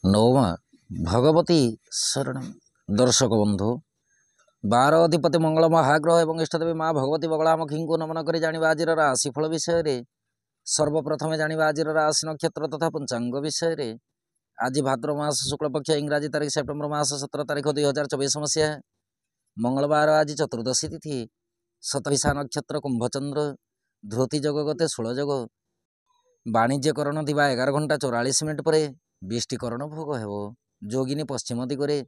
ନବମା ଭଗବତୀ ଶରଣ। ଦର୍ଶକ ବନ୍ଧୁ, 12 ଅଧିପତି ମଙ୍ଗଳ ମହାଗ୍ରହ ଏବଂ ଇଷ୍ଟଦେବୀ ମା ଭଗବତୀ ବଗଳାମୁଖୀଙ୍କୁ ନମନ କରି ଜାଣିବା ଆଜିର ରାଶିଫଳ ବିଷୟରେ। ସର୍ବପ୍ରଥମେ ଜାଣିବା ଆଜିର ରାଶି ନକ୍ଷତ୍ର ତଥା ପଞ୍ଚାଙ୍ଗ ବିଷୟରେ। ଆଜି ଭାଦ୍ରବ ମାସ ଶୁକ୍ଳପକ୍ଷ ଇଂରାଜୀ ତାରିଖ ସେପ୍ଟେମ୍ବର ମାସ 17 ତାରିଖ 2024 ମସିହା ମଙ୍ଗଳବାର। ଆଜି ଚତୁର୍ଦ୍ଦଶୀ ତିଥି। ଶତଭିଷା ନକ୍ଷତ୍ର କୁମ୍ଭଚନ୍ଦ୍ର। ଧୃତି ଯୋଗ ଗତେ 16 ଯୋଗ। ବାଣିଜ୍ୟକରଣ ଦିବା 11 ଘଣ୍ଟା 44 ମିନିଟ୍ ପରେ ବିଷ୍ଟିକରଣ ଭୋଗ ହେବ। ଯୋଗିନୀ ପଶ୍ଚିମ ଦିଗରେ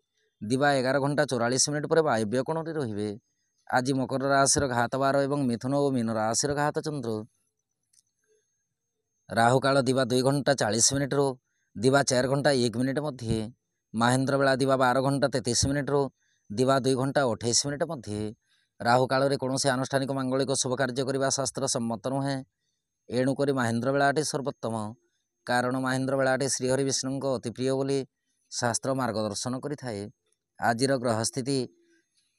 ଦିବା 11 ଘଣ୍ଟା 44 ମିନିଟ୍ ପରେ ବାୟବ୍ୟ କୋଣରେ ରହିବେ। ଆଜି ମକର ରାଶିର ଘାତ ବାର ଏବଂ ମିଥୁନ ଓ ମୀନ ରାଶିର ଘାତ ଚନ୍ଦ୍ର। ରାହୁକାଳ ଦିବା 2 ଘଣ୍ଟା 40 ମିନିଟ୍ରୁ ଦିବା 4 ଘଣ୍ଟା 1 ମିନିଟ୍ ମଧ୍ୟରେ। ମାହେନ୍ଦ୍ର ବେଳା ଦିବା 12 ଘଣ୍ଟା 33 ମିନିଟ୍ରୁ ଦିବା 2 ଘଣ୍ଟା 28 ମିନିଟ୍ ମଧ୍ୟରେ। ରାହୁକାଳରେ କୌଣସି ଆନୁଷ୍ଠାନିକ ମାଙ୍ଗଳିକ ଶୁଭ କାର୍ଯ୍ୟ କରିବା ଶାସ୍ତ୍ର ସମ୍ମତ ନୁହେଁ। ଏଣୁକରି ମାହେନ୍ଦ୍ର ବେଳାଟି ସର୍ବୋତ୍ତମ, କାରଣ ମାହେନ୍ଦ୍ର ବେଳାଟି ଶ୍ରୀହରି ବିଷ୍ଣୁଙ୍କ ଅତି ପ୍ରିୟ ବୋଲି ଶାସ୍ତ୍ର ମାର୍ଗଦର୍ଶନ କରିଥାଏ। ଆଜିର ଗ୍ରହସ୍ଥିତି: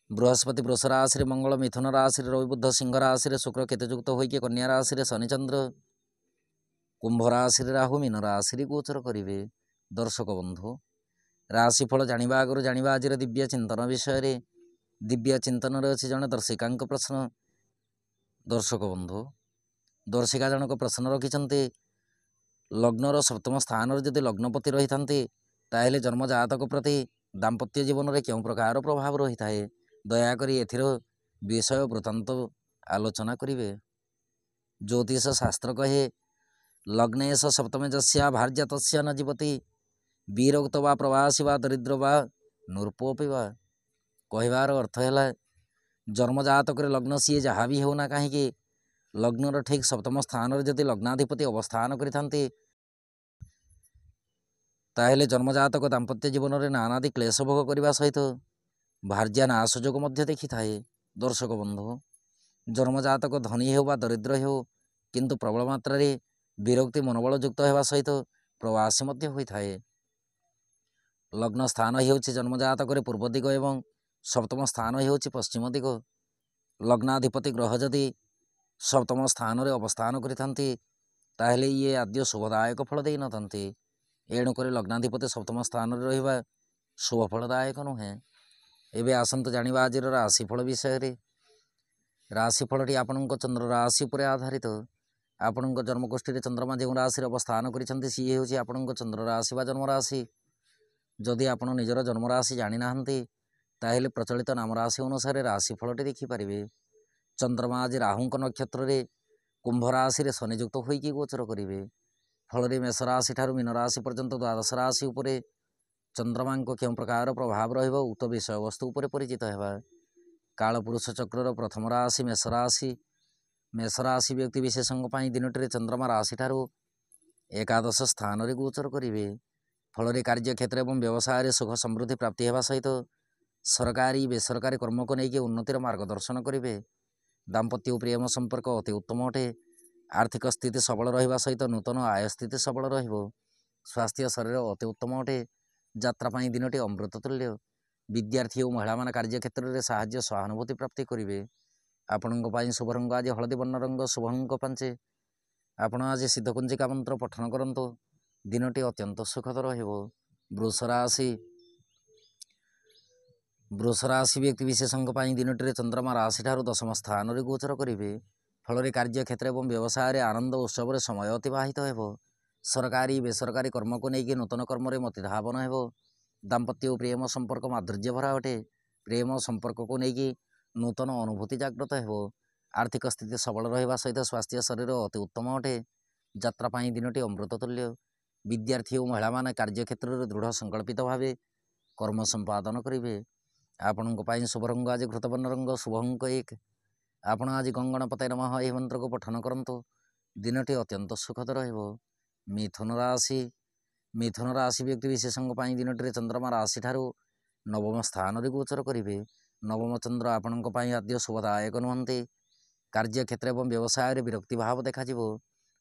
ବୃହସ୍ପତି ବୃଷ ରାଶିରେ, ମଙ୍ଗଳ ମିଥୁନ ରାଶିରେ, ରବି ବୁଧ ସିଂହ ରାଶିରେ, ଶୁକ୍ର କେତୁଯୁକ୍ତ ହୋଇକି କନ୍ୟା ରାଶିରେ, ଶନିଚନ୍ଦ୍ର କୁମ୍ଭ ରାଶିରେ, ରାହୁ ମୀନ ରାଶିରେ ଗୋଚର କରିବେ। ଦର୍ଶକ ବନ୍ଧୁ, ରାଶିଫଳ ଜାଣିବା ଆଗରୁ ଜାଣିବା ଆଜିର ଦିବ୍ୟ ଚିନ୍ତନ ବିଷୟରେ। ଦିବ୍ୟ ଚିନ୍ତନରେ ଅଛି ଜଣେ ଦର୍ଶିକାଙ୍କ ପ୍ରଶ୍ନ। ଦର୍ଶକ ବନ୍ଧୁ, ଦର୍ଶିକା ଜଣକ ପ୍ରଶ୍ନ ରଖିଛନ୍ତି, ଲଗ୍ନର ସପ୍ତମ ସ୍ଥାନରେ ଯଦି ଲଗ୍ନପତି ରହିଥାନ୍ତି ତାହେଲେ ଜନ୍ମଜାତକ ପ୍ରତି ଦାମ୍ପତ୍ୟ ଜୀବନରେ କେଉଁ ପ୍ରକାର ପ୍ରଭାବ ରହିଥାଏ? ଦୟାକରି ଏଥିର ବିଷୟ ବୃତ୍ତାନ୍ତ ଆଲୋଚନା କରିବେ। ଜ୍ୟୋତିଷ ଶାସ୍ତ୍ର କହେ, ଲଗ୍ନେଶ ସପ୍ତମେ ଯସ୍ୟା ଭାର୍ଯ୍ୟା ତସ୍ୟା ନ ଜୀବତି ବିରକ୍ତ ବା ପ୍ରବାସୀ ବା ଦରିଦ୍ର ବା ନୃପୋପି ବା। କହିବାର ଅର୍ଥ ହେଲା, ଜନ୍ମଜାତକରେ ଲଗ୍ନ ସିଏ ଯାହା ବି ହେଉନା କାହିଁକି, ଲଗ୍ନର ଠିକ୍ ସପ୍ତମ ସ୍ଥାନରେ ଯଦି ଲଗ୍ନାଧିପତି ଅବସ୍ଥାନ କରିଥାନ୍ତି ତାହେଲେ ଜନ୍ମଜାତକ ଦାମ୍ପତ୍ୟ ଜୀବନରେ ନାନାଦି କ୍ଲେଶ ଭୋଗ କରିବା ସହିତ ଭାର୍ଯ୍ୟା ନାଶ ଯୋଗ ମଧ୍ୟ ଦେଖିଥାଏ। ଦର୍ଶକ ବନ୍ଧୁ, ଜନ୍ମଜାତକ ଧନୀ ହେଉ ବା ଦରିଦ୍ର ହେଉ, କିନ୍ତୁ ପ୍ରବଳ ମାତ୍ରାରେ ବିରକ୍ତି ମନୋବଳ ଯୁକ୍ତ ହେବା ସହିତ ପ୍ରବାସୀ ମଧ୍ୟ ହୋଇଥାଏ। ଲଗ୍ନ ସ୍ଥାନ ହେଉଛି ଜନ୍ମଜାତକରେ ପୂର୍ବ ଦିଗ ଏବଂ ସପ୍ତମ ସ୍ଥାନ ହେଉଛି ପଶ୍ଚିମ ଦିଗ। ଲଗ୍ନାଧିପତି ଗ୍ରହ ଯଦି ସପ୍ତମ ସ୍ଥାନରେ ଅବସ୍ଥାନ କରିଥାନ୍ତି ତାହେଲେ ଇଏ ଆଦ୍ୟ ଶୁଭଦାୟକ ଫଳ ଦେଇନଥାନ୍ତି। ଏଣୁକରି ଲଗ୍ନାଧିପତି ସପ୍ତମ ସ୍ଥାନରେ ରହିବା ଶୁଭଫଳଦାୟକ ନୁହେଁ। ଏବେ ଆସନ୍ତୁ ଜାଣିବା ଆଜିର ରାଶିଫଳ ବିଷୟରେ। ରାଶିଫଳଟି ଆପଣଙ୍କ ଚନ୍ଦ୍ର ରାଶି ଉପରେ ଆଧାରିତ। ଆପଣଙ୍କ ଜନ୍ମଗୋଷ୍ଠୀରେ ଚନ୍ଦ୍ରମା ଯେଉଁ ରାଶିରେ ଅବସ୍ଥାନ କରିଛନ୍ତି ସିଏ ହେଉଛି ଆପଣଙ୍କ ଚନ୍ଦ୍ର ରାଶି ବା ଜନ୍ମରାଶି। ଯଦି ଆପଣ ନିଜର ଜନ୍ମରାଶି ଜାଣିନାହାନ୍ତି ତାହେଲେ ପ୍ରଚଳିତ ନାମ ରାଶି ଅନୁସାରେ ରାଶିଫଳଟି ଦେଖିପାରିବେ। ଚନ୍ଦ୍ରମା ଆଜି ରାହୁଙ୍କ ନକ୍ଷତ୍ରରେ କୁମ୍ଭ ରାଶିରେ ଶନିଯୁକ୍ତ ହୋଇକି ଗୋଚର କରିବେ। ଫଳରେ ମେଷ ରାଶି ଠାରୁ ମୀନ ରାଶି ପର୍ଯ୍ୟନ୍ତ ଦ୍ୱାଦଶ ରାଶି ଉପରେ ଚନ୍ଦ୍ରମାଙ୍କ କେଉଁ ପ୍ରକାର ପ୍ରଭାବ ରହିବ ଉକ୍ତ ବିଷୟବସ୍ତୁ ଉପରେ ପରିଚିତ ହେବା। କାଳପୁରୁଷ ଚକ୍ରର ପ୍ରଥମ ରାଶି ମେଷ ରାଶି। ମେଷ ରାଶି ବ୍ୟକ୍ତି ବିଶେଷଙ୍କ ପାଇଁ ଦିନଟିରେ ଚନ୍ଦ୍ରମା ରାଶି ଠାରୁ ଏକାଦଶ ସ୍ଥାନରେ ଗୋଚର କରିବେ। ଫଳରେ କାର୍ଯ୍ୟକ୍ଷେତ୍ର ଏବଂ ବ୍ୟବସାୟରେ ସୁଖ ସମୃଦ୍ଧି ପ୍ରାପ୍ତି ହେବା ସହିତ ସରକାରୀ ବେସରକାରୀ କର୍ମକୁ ନେଇକି ଉନ୍ନତିର ମାର୍ଗଦର୍ଶନ କରିବେ। ଦାମ୍ପତ୍ୟ ଓ ପ୍ରେମ ସମ୍ପର୍କ ଅତି ଉତ୍ତମ ଅଟେ। ଆର୍ଥିକ ସ୍ଥିତି ସବଳ ରହିବା ସହିତ ନୂତନ ଆୟ ସ୍ଥିତି ସବଳ ରହିବ। ସ୍ୱାସ୍ଥ୍ୟ ଶରୀର ଅତି ଉତ୍ତମ ଅଟେ। ଯାତ୍ରା ପାଇଁ ଦିନଟି ଅମୃତ ତୁଲ୍ୟ। ବିଦ୍ୟାର୍ଥୀ ଓ ମହିଳାମାନେ କାର୍ଯ୍ୟକ୍ଷେତ୍ରରେ ସାହାଯ୍ୟ ସହାନୁଭୂତି ପ୍ରାପ୍ତି କରିବେ। ଆପଣଙ୍କ ପାଇଁ ଶୁଭ ରଙ୍ଗ ଆଜି ହଳଦୀ ବର୍ଣ୍ଣ ରଙ୍ଗ, ଶୁଭ ଅଙ୍କ 5। ଆପଣ ଆଜି ସିଦ୍ଧକୁଞ୍ଜିକା ମନ୍ତ୍ର ପଠନ କରନ୍ତୁ। ଦିନଟି ଅତ୍ୟନ୍ତ ସୁଖଦ ରହିବ। ବୃଷ ରାଶି। ବୃଷ ରାଶି ବ୍ୟକ୍ତି ବିଶେଷଙ୍କ ପାଇଁ ଦିନଟିରେ ଚନ୍ଦ୍ରମା ରାଶି ଠାରୁ ଦଶମ ସ୍ଥାନରେ ଗୋଚର କରିବେ। ଫଳରେ କାର୍ଯ୍ୟକ୍ଷେତ୍ର ଏବଂ ବ୍ୟବସାୟରେ ଆନନ୍ଦ ଉତ୍ସବରେ ସମୟ ଅତିବାହିତ ହେବ। ସରକାରୀ ବେସରକାରୀ କର୍ମକୁ ନେଇକି ନୂତନ କର୍ମରେ ମତିଧାବନ ହେବ। ଦାମ୍ପତ୍ୟ ଓ ପ୍ରେମ ସମ୍ପର୍କ ମାଧୁର୍ଯ୍ୟ ଭରା ଅଟେ। ପ୍ରେମ ସମ୍ପର୍କକୁ ନେଇକି ନୂତନ ଅନୁଭୂତି ଜାଗ୍ରତ ହେବ। ଆର୍ଥିକ ସ୍ଥିତି ସବଳ ରହିବା ସହିତ ସ୍ୱାସ୍ଥ୍ୟ ଶରୀର ଅତି ଉତ୍ତମ ଅଟେ। ଯାତ୍ରା ପାଇଁ ଦିନଟି ଅମୃତ ତୁଲ୍ୟ। ବିଦ୍ୟାର୍ଥୀ ଓ ମହିଳାମାନେ କାର୍ଯ୍ୟକ୍ଷେତ୍ରରେ ଦୃଢ଼ ସଂକଳ୍ପିତ ଭାବେ କର୍ମ ସମ୍ପାଦନ କରିବେ। ଆପଣଙ୍କ ପାଇଁ ଶୁଭ ରଙ୍ଗ ଆଜି ଘୃତବର୍ଣ୍ଣ ରଙ୍ଗ, ଶୁଭ ଅଙ୍କ 1। ଆପଣ ଆଜି ଗଙ୍ଗଣପତାୟ ନମଃ ଏହି ମନ୍ତ୍ରକୁ ପଠନ କରନ୍ତୁ। ଦିନଟି ଅତ୍ୟନ୍ତ ସୁଖଦ ରହିବ। ମିଥୁନ ରାଶି। ମିଥୁନ ରାଶି ବ୍ୟକ୍ତି ବିଶେଷଙ୍କ ପାଇଁ ଦିନଟିରେ ଚନ୍ଦ୍ରମା ରାଶି ଠାରୁ ନବମ ସ୍ଥାନରେ ଗୋଚର କରିବେ। ନବମ ଚନ୍ଦ୍ର ଆପଣଙ୍କ ପାଇଁ ଆଦ୍ୟ ଶୁଭଦାୟକ ନୁହନ୍ତି। କାର୍ଯ୍ୟକ୍ଷେତ୍ର ଏବଂ ବ୍ୟବସାୟରେ ବିରକ୍ତି ଭାବ ଦେଖାଯିବ।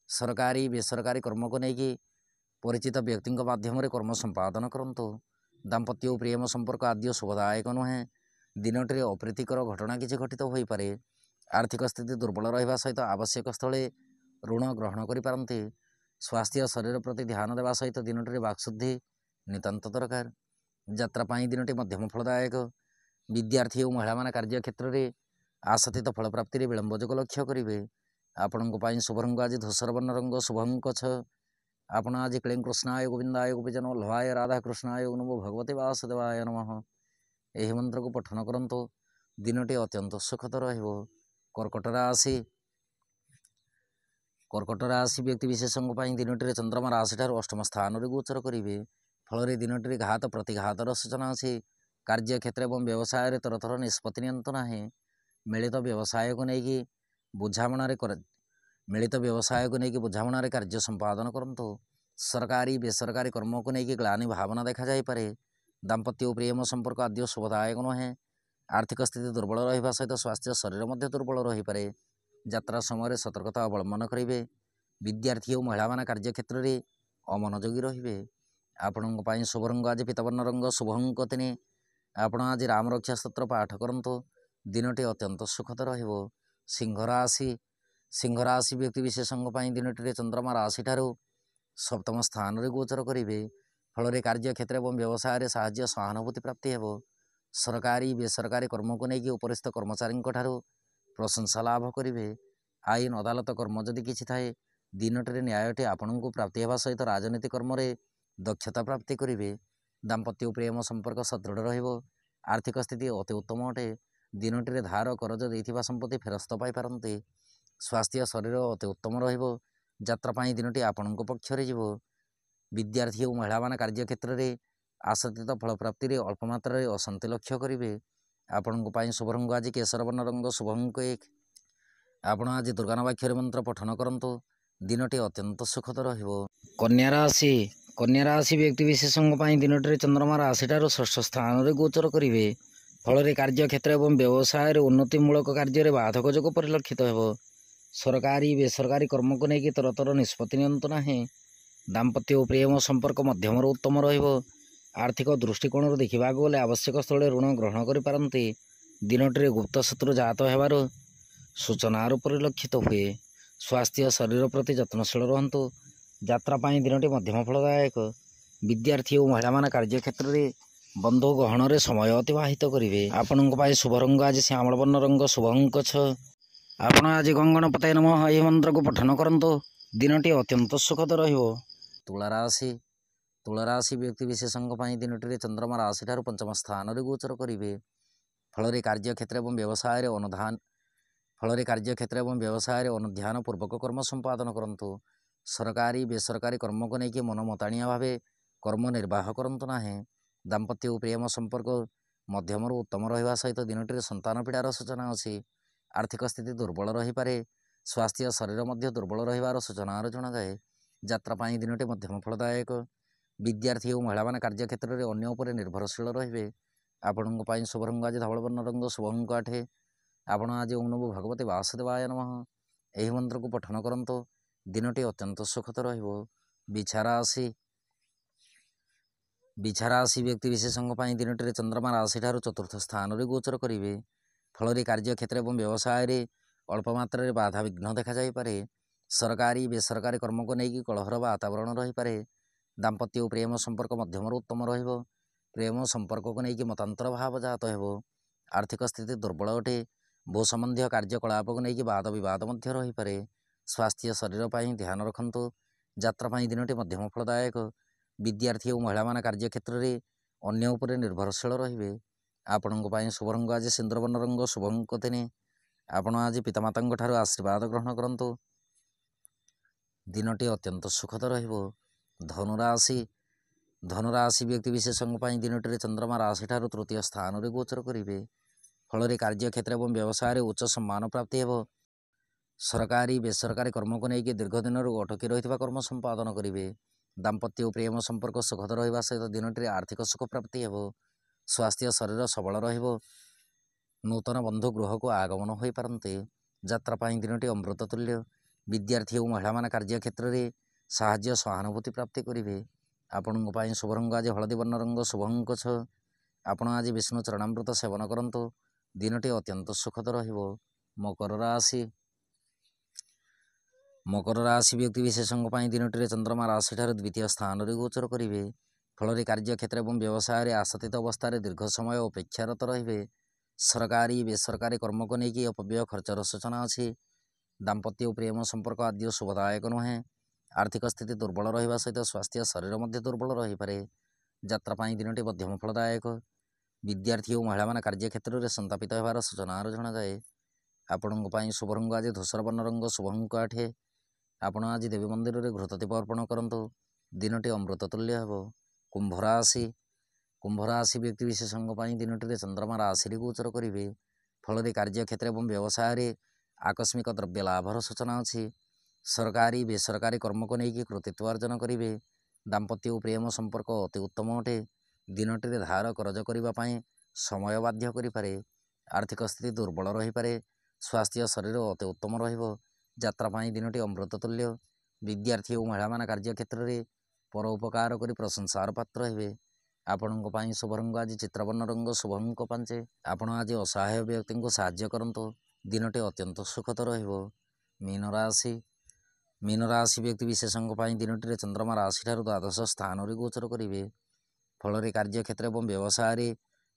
ସରକାରୀ ବେସରକାରୀ କର୍ମକୁ ନେଇକି ପରିଚିତ ବ୍ୟକ୍ତିଙ୍କ ମାଧ୍ୟମରେ କର୍ମ ସମ୍ପାଦନ କରନ୍ତୁ। ଦାମ୍ପତ୍ୟ ଓ ପ୍ରେମ ସମ୍ପର୍କ ଆଦ୍ୟ ଶୁଭଦାୟକ ନୁହେଁ। ଦିନଟିରେ ଅପ୍ରୀତିକର ଘଟଣା କିଛି ଘଟିତ ହୋଇପାରେ। ଆର୍ଥିକ ସ୍ଥିତି ଦୁର୍ବଳ ରହିବା ସହିତ ଆବଶ୍ୟକ ସ୍ଥଳେ ଋଣ ଗ୍ରହଣ କରିପାରନ୍ତି। ସ୍ୱାସ୍ଥ୍ୟ ଶରୀର ପ୍ରତି ଧ୍ୟାନ ଦେବା ସହିତ ଦିନଟିରେ ବାକ୍ଶୁଦ୍ଧି ନିତାନ୍ତ ଦରକାର। ଯାତ୍ରା ପାଇଁ ଦିନଟି ମଧ୍ୟମ ଫଳଦାୟକ। ବିଦ୍ୟାର୍ଥୀ ଓ ମହିଳାମାନେ କାର୍ଯ୍ୟ କ୍ଷେତ୍ରରେ ଆଶାତୀତ ଫଳପ୍ରାପ୍ତିରେ ବିଳମ୍ବ ଯୋଗ ଲକ୍ଷ୍ୟ କରିବେ। ଆପଣଙ୍କ ପାଇଁ ଶୁଭ ରଙ୍ଗ ଆଜି ଧୂସର ବର୍ଣ୍ଣ ରଙ୍ଗ, ଶୁଭ ଅଙ୍କ 6। ଆପଣ ଆଜି କ୍ଳୀଂ କୃଷ୍ଣାୟ ଗୋବିନ୍ଦାୟ ଗୋପୀଜନ ବଲ୍ଲଭାୟ ରାଧାକୃଷ୍ଣାୟ ନମୋ ଭଗବତେ ବାସୁଦେବାୟ ନମଃ ଏହି ମନ୍ତ୍ରକୁ ପଠନ କରନ୍ତୁ। ଦିନଟି ଅତ୍ୟନ୍ତ ସୁଖଦ ରହିବ। କର୍କଟ ରାଶି। କର୍କଟ ରାଶି ବ୍ୟକ୍ତିବିଶେଷଙ୍କ ପାଇଁ ଦିନଟିରେ ଚନ୍ଦ୍ରମା ରାଶିଠାରୁ ଅଷ୍ଟମ ସ୍ଥାନରେ ଗୋଚର କରିବେ। ଫଳରେ ଦିନଟିରେ ଘାତ ପ୍ରତିଘାତର ସୂଚନା ଅଛି। କାର୍ଯ୍ୟକ୍ଷେତ୍ର ଏବଂ ବ୍ୟବସାୟରେ ତରତର ନିଷ୍ପତ୍ତି ନିଅନ୍ତୁ ନାହିଁ। ମିଳିତ ବ୍ୟବସାୟକୁ ନେଇକି ବୁଝାମଣାରେ କାର୍ଯ୍ୟ ସମ୍ପାଦନ କରନ୍ତୁ। ସରକାରୀ ବେସରକାରୀ କର୍ମକୁ ନେଇକି ଗ୍ଳାନି ଭାବନା ଦେଖାଯାଇପାରେ। ଦାମ୍ପତ୍ୟ ଓ ପ୍ରେମ ସମ୍ପର୍କ ଆଦୌ ଶୁଭଦାୟକ ନୁହେଁ। ଆର୍ଥିକ ସ୍ଥିତି ଦୁର୍ବଳ ରହିବା ସହିତ ସ୍ୱାସ୍ଥ୍ୟ ଶରୀର ମଧ୍ୟ ଦୁର୍ବଳ ରହିପାରେ। ଯାତ୍ରା ସମୟରେ ସତର୍କତା ଅବଲମ୍ବନ କରିବେ। ବିଦ୍ୟାର୍ଥୀ ଓ ମହିଳାମାନେ କାର୍ଯ୍ୟକ୍ଷେତ୍ରରେ ଅମନୋଯୋଗୀ ରହିବେ। ଆପଣଙ୍କ ପାଇଁ ଶୁଭ ରଙ୍ଗ ଆଜି ପୀତବର୍ଣ୍ଣ ରଙ୍ଗ, ଶୁଭ ଅଙ୍କ 3। ଆପଣ ଆଜି ରାମରକ୍ଷା ସ୍ତୋତ୍ର ପାଠ କରନ୍ତୁ। ଦିନଟି ଅତ୍ୟନ୍ତ ସୁଖଦ ରହିବ। ସିଂହ ରାଶି। ସିଂହ ରାଶି ବ୍ୟକ୍ତିବିଶେଷଙ୍କ ପାଇଁ ଦିନଟିରେ ଚନ୍ଦ୍ରମା ରାଶିଠାରୁ ସପ୍ତମ ସ୍ଥାନରେ ଗୋଚର କରିବେ। ଫଳରେ କାର୍ଯ୍ୟକ୍ଷେତ୍ର ଏବଂ ବ୍ୟବସାୟରେ ସାହାଯ୍ୟ ସହାନୁଭୂତି ପ୍ରାପ୍ତି ହେବ। ସରକାରୀ ବେସରକାରୀ କର୍ମକୁ ନେଇକି ଉପରିସ୍ଥ କର୍ମଚାରୀଙ୍କ ଠାରୁ ପ୍ରଶଂସା ଲାଭ କରିବେ। ଆଇନ ଅଦାଲତ କର୍ମ ଯଦି କିଛି ଥାଏ, ଦିନଟିରେ ନ୍ୟାୟଟି ଆପଣଙ୍କୁ ପ୍ରାପ୍ତି ହେବା ସହିତ ରାଜନୀତି କର୍ମରେ ଦକ୍ଷତା ପ୍ରାପ୍ତି କରିବେ। ଦାମ୍ପତ୍ୟ ଓ ପ୍ରେମ ସମ୍ପର୍କ ସଦୃଢ଼ ରହିବ। ଆର୍ଥିକ ସ୍ଥିତି ଅତି ଉତ୍ତମ ଅଟେ। ଦିନଟିରେ ଧାର କରଜ ଦେଇଥିବା ସମ୍ପତ୍ତି ଫେରସ୍ତ ପାଇପାରନ୍ତି। ସ୍ୱାସ୍ଥ୍ୟ ଶରୀର ଅତି ଉତ୍ତମ ରହିବ। ଯାତ୍ରା ପାଇଁ ଦିନଟି ଆପଣଙ୍କ ପକ୍ଷରେ ଯିବ। ବିଦ୍ୟାର୍ଥୀ ଓ ମହିଳାମାନେ କାର୍ଯ୍ୟକ୍ଷେତ୍ରରେ ଆଶାତୀତ ଫଳପ୍ରାପ୍ତିରେ ଅଳ୍ପ ମାତ୍ରାରେ ଅଶାନ୍ତି ଲକ୍ଷ୍ୟ କରିବେ। ଆପଣଙ୍କ ପାଇଁ ଶୁଭ ରଙ୍ଗ ଆଜି କେଶର ବର୍ଣ୍ଣ ରଙ୍ଗ, ଶୁଭ ଅଙ୍କ 1। ଆପଣ ଆଜି ଦୁର୍ଗାନାବାକ୍ଷରୀ ମନ୍ତ୍ର ପଠନ କରନ୍ତୁ। ଦିନଟି ଅତ୍ୟନ୍ତ ସୁଖଦ ରହିବ। କନ୍ୟା ରାଶି। କନ୍ୟା ରାଶି ବ୍ୟକ୍ତିବିଶେଷଙ୍କ ପାଇଁ ଦିନଟିରେ ଚନ୍ଦ୍ରମା ରାଶିଠାରୁ ଷଷ୍ଠ ସ୍ଥାନରେ ଗୋଚର କରିବେ। ଫଳରେ କାର୍ଯ୍ୟକ୍ଷେତ୍ର ଏବଂ ବ୍ୟବସାୟରେ ଉନ୍ନତିମୂଳକ କାର୍ଯ୍ୟରେ ବାଧକ ଯୋଗ ପରିଲକ୍ଷିତ ହେବ। ସରକାରୀ ବେସରକାରୀ କର୍ମକୁ ନେଇକି ତରତର ନିଷ୍ପତ୍ତି ନିଅନ୍ତୁ ନାହିଁ। ଦାମ୍ପତ୍ୟ ଓ ପ୍ରେମ ସମ୍ପର୍କ ମଧ୍ୟମରୁ ଉତ୍ତମ ରହିବ। ଆର୍ଥିକ ଦୃଷ୍ଟିକୋଣରୁ ଦେଖିବାକୁ ଗଲେ ଆବଶ୍ୟକ ସ୍ଥଳେ ଋଣ ଗ୍ରହଣ କରିପାରନ୍ତି। ଦିନଟିରେ ଗୁପ୍ତ ଶତ୍ରୁ ଜାତ ହେବାର ସୂଚନାରୁ ପରିଲକ୍ଷିତ ହୁଏ। ସ୍ୱାସ୍ଥ୍ୟ ଶରୀର ପ୍ରତି ଯତ୍ନଶୀଳ ରୁହନ୍ତୁ। ଯାତ୍ରା ପାଇଁ ଦିନଟି ମଧ୍ୟମ ଫଳଦାୟକ। ବିଦ୍ୟାର୍ଥୀ ଓ ମହିଳାମାନେ କାର୍ଯ୍ୟକ୍ଷେତ୍ରରେ ବନ୍ଧୁ ଗହଣରେ ସମୟ ଅତିବାହିତ କରିବେ। ଆପଣଙ୍କ ପାଇଁ ଶୁଭ ରଙ୍ଗ ଆଜି ଶ୍ୟାମଳ ବର୍ଣ୍ଣ ରଙ୍ଗ, ଶୁଭ ଅଙ୍କ 6। ଆପଣ ଆଜି ଗଙ୍ଗଣପତାୟ ନମଃ ଏହି ମନ୍ତ୍ରକୁ ପଠନ କରନ୍ତୁ। ଦିନଟି ଅତ୍ୟନ୍ତ ସୁଖଦ ରହିବ। ତୁଳା ରାଶି। ତୁଳା ରାଶି ବ୍ୟକ୍ତିବିଶେଷଙ୍କ ପାଇଁ ଦିନଟିରେ ଚନ୍ଦ୍ରମା ରାଶିଠାରୁ ପଞ୍ଚମ ସ୍ଥାନରେ ଗୋଚର କରିବେ। ଫଳରେ କାର୍ଯ୍ୟକ୍ଷେତ୍ର ଏବଂ ବ୍ୟବସାୟରେ ଅନୁଧ୍ୟାନ ପୂର୍ବକ କର୍ମ ସମ୍ପାଦନ କରନ୍ତୁ। ସରକାରୀ ବେସରକାରୀ କର୍ମକୁ ନେଇକି ମନ ମତାଣିଆ ଭାବେ କର୍ମ ନିର୍ବାହ କରନ୍ତୁ ନାହିଁ। ଦାମ୍ପତ୍ୟ ଓ ପ୍ରେମ ସମ୍ପର୍କ ମଧ୍ୟମରୁ ଉତ୍ତମ ରହିବା ସହିତ ଦିନଟିରେ ସନ୍ତାନ ପୀଡ଼ାର ସୂଚନା ଅଛି। ଆର୍ଥିକ ସ୍ଥିତି ଦୁର୍ବଳ ରହିପାରେ। ସ୍ୱାସ୍ଥ୍ୟ ଶରୀର ମଧ୍ୟ ଦୁର୍ବଳ ରହିବାର ସୂଚନାରୁ ଜଣାଯାଏ। ଯାତ୍ରା ପାଇଁ ଦିନଟି ମଧ୍ୟମ ଫଳଦାୟକ। ବିଦ୍ୟାର୍ଥୀ ଓ ମହିଳାମାନେ କାର୍ଯ୍ୟକ୍ଷେତ୍ରରେ ଅନ୍ୟ ଉପରେ ନିର୍ଭରଶୀଳ ରହିବେ। ଆପଣଙ୍କ ପାଇଁ ଶୁଭ ରଙ୍ଗ ଆଜି ଧବଳ ବର୍ଣ୍ଣ ରଙ୍ଗ, ଶୁଭ ଅଙ୍କ 8। ଆପଣ ଆଜି ଓଁ ନମୋ ଭଗବତେ ବାସୁଦେବାୟ ନମଃ ଏହି ମନ୍ତ୍ରକୁ ପଠନ କରନ୍ତୁ। ଦିନଟି ଅତ୍ୟନ୍ତ ସୁଖଦ ରହିବ। ବିଛା ରାଶି। ବିଛା ରାଶି ବ୍ୟକ୍ତିବିଶେଷଙ୍କ ପାଇଁ ଦିନଟିରେ ଚନ୍ଦ୍ରମା ରାଶିଠାରୁ ଚତୁର୍ଥ ସ୍ଥାନରେ ଗୋଚର କରିବେ। ଫଳରେ କାର୍ଯ୍ୟକ୍ଷେତ୍ର ଏବଂ ବ୍ୟବସାୟରେ ଅଳ୍ପ ମାତ୍ରାରେ ବାଧାବିଘ୍ନ ଦେଖାଯାଇପାରେ। ସରକାରୀ ବେସରକାରୀ କର୍ମକୁ ନେଇକି କଳହର ବାତାବରଣ ରହିପାରେ। ଦାମ୍ପତ୍ୟ ଓ ପ୍ରେମ ସମ୍ପର୍କ ମଧ୍ୟମରୁ ଉତ୍ତମ ରହିବ। ପ୍ରେମ ସମ୍ପର୍କକୁ ନେଇକି ମତାନ୍ତର ଭାବ ଜାତ ହେବ। ଆର୍ଥିକ ସ୍ଥିତି ଦୁର୍ବଳ ଅଟେ। ଭୂ ସମ୍ବନ୍ଧୀୟ କାର୍ଯ୍ୟକଳାପକୁ ନେଇକି ବାଦ ବିବାଦ ମଧ୍ୟ ରହିପାରେ। ସ୍ୱାସ୍ଥ୍ୟ ଶରୀର ପାଇଁ ଧ୍ୟାନ ରଖନ୍ତୁ। ଯାତ୍ରା ପାଇଁ ଦିନଟି ମଧ୍ୟମ ଫଳଦାୟକ। ବିଦ୍ୟାର୍ଥୀ ଓ ମହିଳାମାନେ କାର୍ଯ୍ୟକ୍ଷେତ୍ରରେ ଅନ୍ୟ ଉପରେ ନିର୍ଭରଶୀଳ ରହିବେ। ଆପଣଙ୍କ ପାଇଁ ଶୁଭ ରଙ୍ଗ ଆଜି ସିନ୍ଦୁର ବର୍ଣ୍ଣ ରଙ୍ଗ, ଶୁଭ ଅଙ୍କ 3। ଆପଣ ଆଜି ପିତାମାତାଙ୍କ ଠାରୁ ଆଶୀର୍ବାଦ ଗ୍ରହଣ କରନ୍ତୁ। ଦିନଟି ଅତ୍ୟନ୍ତ ସୁଖଦ ରହିବ। ଧନୁରାଶି। ଧନୁରାଶି ବ୍ୟକ୍ତିବିଶେଷଙ୍କ ପାଇଁ ଦିନଟିରେ ଚନ୍ଦ୍ରମା ରାଶିଠାରୁ ତୃତୀୟ ସ୍ଥାନରେ ଗୋଚର କରିବେ। ଫଳରେ କାର୍ଯ୍ୟକ୍ଷେତ୍ର ଏବଂ ବ୍ୟବସାୟରେ ଉଚ୍ଚ ସମ୍ମାନ ପ୍ରାପ୍ତି ହେବ। ସରକାରୀ ବେସରକାରୀ କର୍ମକୁ ନେଇକି ଦୀର୍ଘ ଦିନରୁ ଅଟକି ରହିଥିବା କର୍ମ ସମ୍ପାଦନ କରିବେ। ଦାମ୍ପତ୍ୟ ଓ ପ୍ରେମ ସମ୍ପର୍କ ସୁଖଦ ରହିବା ସହିତ ଦିନଟିରେ ଆର୍ଥିକ ସୁଖ ପ୍ରାପ୍ତି ହେବ। ସ୍ୱାସ୍ଥ୍ୟ ଶରୀର ସବଳ ରହିବ। ନୂତନ ବନ୍ଧୁ ଗୃହକୁ ଆଗମନ ହୋଇପାରନ୍ତି। ଯାତ୍ରା ପାଇଁ ଦିନଟି ଅମୃତ ତୁଲ୍ୟ। ବିଦ୍ୟାର୍ଥୀ ଓ ମହିଳାମାନେ କାର୍ଯ୍ୟକ୍ଷେତ୍ରରେ ସାହାଯ୍ୟ ସହାନୁଭୂତି ପ୍ରାପ୍ତି କରିବେ। ଆପଣଙ୍କ ପାଇଁ ଶୁଭ ରଙ୍ଗ ଆଜି ହଳଦୀ ବର୍ଣ୍ଣ ରଙ୍ଗ, ଶୁଭ ଅଙ୍କ 6। ଆପଣ ଆଜି ବିଷ୍ଣୁ ଚରଣାମୃତ ସେବନ କରନ୍ତୁ। ଦିନଟି ଅତ୍ୟନ୍ତ ସୁଖଦ ରହିବ। ମକର ରାଶି। ମକର ରାଶି ବ୍ୟକ୍ତିବିଶେଷଙ୍କ ପାଇଁ ଦିନଟିରେ ଚନ୍ଦ୍ରମା ରାଶିଠାରୁ ଦ୍ୱିତୀୟ ସ୍ଥାନରେ ଗୋଚର କରିବେ। ଫଳରେ କାର୍ଯ୍ୟକ୍ଷେତ୍ର ଏବଂ ବ୍ୟବସାୟରେ ଆଶାତୀତ ଅବସ୍ଥାରେ ଦୀର୍ଘ ସମୟ ଅପେକ୍ଷାରତ ରହିବେ। ସରକାରୀ ବେସରକାରୀ କର୍ମକୁ ନେଇକି ଅପବ୍ୟୟ ଖର୍ଚ୍ଚର ସୂଚନା ଅଛି। ଦାମ୍ପତ୍ୟ ଓ ପ୍ରେମ ସମ୍ପର୍କ ଆଦ୍ୟ ଶୁଭଦାୟକ ନୁହେଁ। ଆର୍ଥିକ ସ୍ଥିତି ଦୁର୍ବଳ ରହିବା ସହିତ ସ୍ୱାସ୍ଥ୍ୟ ଶରୀର ମଧ୍ୟ ଦୁର୍ବଳ ରହିପାରେ। ଯାତ୍ରା ପାଇଁ ଦିନଟି ମଧ୍ୟମ ଫଳଦାୟକ। ବିଦ୍ୟାର୍ଥୀ ଓ ମହିଳାମାନେ କାର୍ଯ୍ୟକ୍ଷେତ୍ରରେ ସନ୍ତାପିତ ହେବାର ସୂଚନାର ଜଣାଯାଏ। ଆପଣଙ୍କ ପାଇଁ ଶୁଭ ରଙ୍ଗ ଆଜି ଧୂସର ବର୍ଣ୍ଣ ରଙ୍ଗ, ଶୁଭ ଅଙ୍କ 8। ଆପଣ ଆଜି ଦେବୀ ମନ୍ଦିରରେ ଘୃତଦୀପ ଅର୍ପଣ କରନ୍ତୁ। ଦିନଟି ଅମୃତ ତୁଲ୍ୟ ହେବ। କୁମ୍ଭ ରାଶି। କୁମ୍ଭ ରାଶି ବ୍ୟକ୍ତିବିଶେଷଙ୍କ ପାଇଁ ଦିନଟିରେ ଚନ୍ଦ୍ରମା ରାଶିରେ ଗୋଚର କରିବେ। ଫଳରେ କାର୍ଯ୍ୟକ୍ଷେତ୍ର ଏବଂ ବ୍ୟବସାୟରେ ଆକସ୍ମିକ ଦ୍ରବ୍ୟ ଲାଭର ସୂଚନା ଅଛି। ସରକାରୀ ବେସରକାରୀ କର୍ମକୁ ନେଇକି କୃତିତ୍ୱ ଅର୍ଜନ କରିବେ। ଦାମ୍ପତ୍ୟ ଓ ପ୍ରେମ ସମ୍ପର୍କ ଅତି ଉତ୍ତମ ଅଟେ। ଦିନଟିରେ ଧାର କରଜ କରିବା ପାଇଁ ସମୟ ବାଧ୍ୟ କରିପାରେ। ଆର୍ଥିକ ସ୍ଥିତି ଦୁର୍ବଳ ରହିପାରେ। ସ୍ୱାସ୍ଥ୍ୟ ଶରୀର ଅତି ଉତ୍ତମ ରହିବ। ଯାତ୍ରା ପାଇଁ ଦିନଟି ଅମୃତ ତୁଲ୍ୟ। ବିଦ୍ୟାର୍ଥୀ ଓ ମହିଳାମାନେ କାର୍ଯ୍ୟକ୍ଷେତ୍ରରେ ପର ଉପକାର କରି ପ୍ରଶଂସାର ପାତ୍ର ହେବେ। ଆପଣଙ୍କ ପାଇଁ ଶୁଭ ରଙ୍ଗ ଆଜି ଚିତ୍ରବର୍ଣ୍ଣ ରଙ୍ଗ, ଶୁଭ ଅଙ୍କ 5। ଆପଣ ଆଜି ଅସହାୟ ବ୍ୟକ୍ତିଙ୍କୁ ସାହାଯ୍ୟ କରନ୍ତୁ। ଦିନଟି ଅତ୍ୟନ୍ତ ସୁଖଦ ରହିବ। ମୀନ ରାଶି। ମୀନ ରାଶି ବ୍ୟକ୍ତିବିଶେଷଙ୍କ ପାଇଁ ଦିନଟିରେ ଚନ୍ଦ୍ରମା ରାଶିଠାରୁ ଦ୍ୱାଦଶ ସ୍ଥାନରେ ଗୋଚର କରିବେ। ଫଳରେ କାର୍ଯ୍ୟକ୍ଷେତ୍ର ଏବଂ ବ୍ୟବସାୟରେ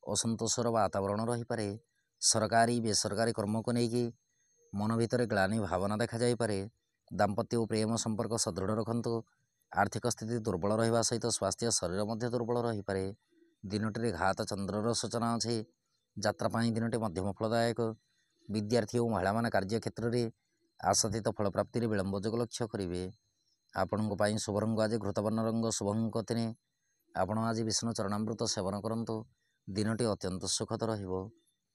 ଅସନ୍ତୋଷର ବାତାବରଣ ରହିପାରେ। ସରକାରୀ ବେସରକାରୀ କର୍ମକୁ ନେଇକି ମନ ଭିତରେ ଗ୍ଳାନି ଭାବନା ଦେଖାଯାଇପାରେ। ଦାମ୍ପତ୍ୟ ଓ ପ୍ରେମ ସମ୍ପର୍କ ସଦୃଢ଼ ରଖନ୍ତୁ। ଆର୍ଥିକ ସ୍ଥିତି ଦୁର୍ବଳ ରହିବା ସହିତ ସ୍ୱାସ୍ଥ୍ୟ ଶରୀର ମଧ୍ୟ ଦୁର୍ବଳ ରହିପାରେ। ଦିନଟିରେ ଘାତ ଚନ୍ଦ୍ରର ସୂଚନା ଅଛି। ଯାତ୍ରା ପାଇଁ ଦିନଟି ମଧ୍ୟମ ଫଳଦାୟକ। ବିଦ୍ୟାର୍ଥୀ ଓ ମହିଳାମାନେ କାର୍ଯ୍ୟକ୍ଷେତ୍ରରେ ଆଶାତୀତ ଫଳପ୍ରାପ୍ତିରେ ବିଳମ୍ବ ଯୋଗ ଲକ୍ଷ୍ୟ କରିବେ। ଆପଣଙ୍କ ପାଇଁ ଶୁଭ ରଙ୍ଗ ଆଜି ଘୃତବର୍ଣ୍ଣ ରଙ୍ଗ, ଶୁଭ ଅଙ୍କ 3। ଆପଣ ଆଜି ବିଷ୍ଣୁ ଚରଣାମୃତ ସେବନ କରନ୍ତୁ। ଦିନଟି ଅତ୍ୟନ୍ତ ସୁଖଦ ରହିବ।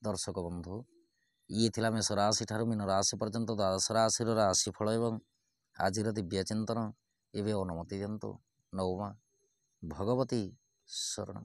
ଦର୍ଶକ ବନ୍ଧୁ, ଇଏ ଥିଲା ମେଷ ରାଶି ଠାରୁ ମୀନ ରାଶି ପର୍ଯ୍ୟନ୍ତ ଦ୍ୱାଦଶ ରାଶିର ରାଶିଫଳ ଏବଂ ଆଜିର ଦିବ୍ୟ ଚିନ୍ତନ। ଏବେ ଅନୁମତି ଦିଅନ୍ତୁ। ନୌମା ଭଗବତୀ ଶରଣ।